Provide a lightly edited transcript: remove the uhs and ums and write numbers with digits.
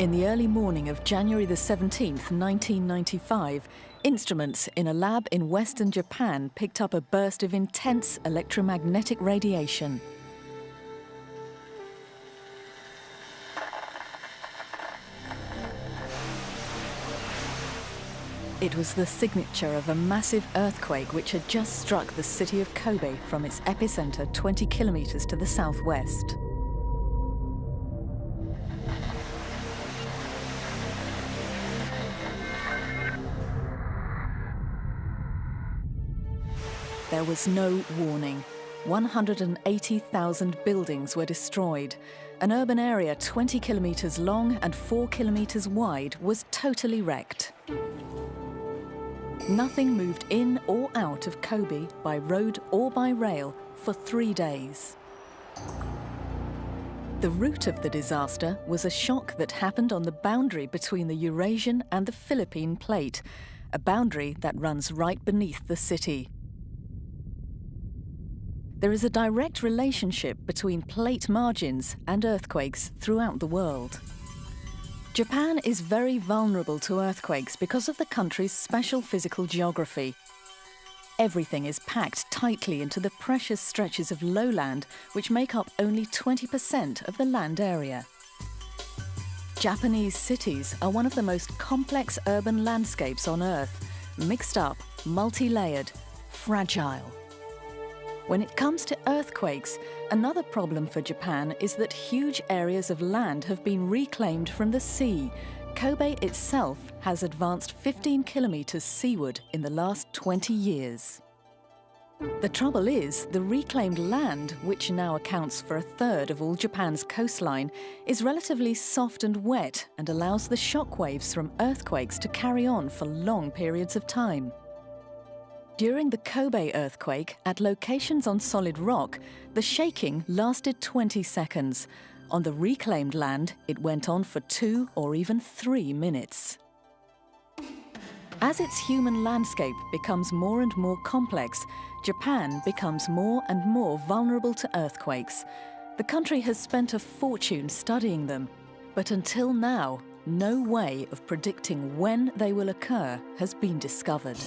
In the early morning of January the 17th, 1995, instruments in a lab in western Japan picked up a burst of intense electromagnetic radiation. It was the signature of a massive earthquake which had just struck the city of Kobe from its epicenter 20 kilometers to the southwest. There was no warning. 180,000 buildings were destroyed. An urban area 20 kilometers long and 4 kilometers wide was totally wrecked. Nothing moved in or out of Kobe by road or by rail for 3 days. The root of the disaster was a shock that happened on the boundary between the Eurasian and the Philippine plate, a boundary that runs right beneath the city. There is a direct relationship between plate margins and earthquakes throughout the world. Japan is very vulnerable to earthquakes because of the country's special physical geography. Everything is packed tightly into the precious stretches of lowland, which make up only 20% of the land area. Japanese cities are one of the most complex urban landscapes on Earth, mixed up, multi-layered, fragile. When it comes to earthquakes, another problem for Japan is that huge areas of land have been reclaimed from the sea. Kobe itself has advanced 15 kilometers seaward in the last 20 years. The trouble is, the reclaimed land, which now accounts for 1/3 of all Japan's coastline, is relatively soft and wet and allows the shock waves from earthquakes to carry on for long periods of time. During the Kobe earthquake, at locations on solid rock, the shaking lasted 20 seconds. On the reclaimed land, it went on for 2 or even 3 minutes. As its human landscape becomes more and more complex, Japan becomes more and more vulnerable to earthquakes. The country has spent a fortune studying them, but until now, no way of predicting when they will occur has been discovered.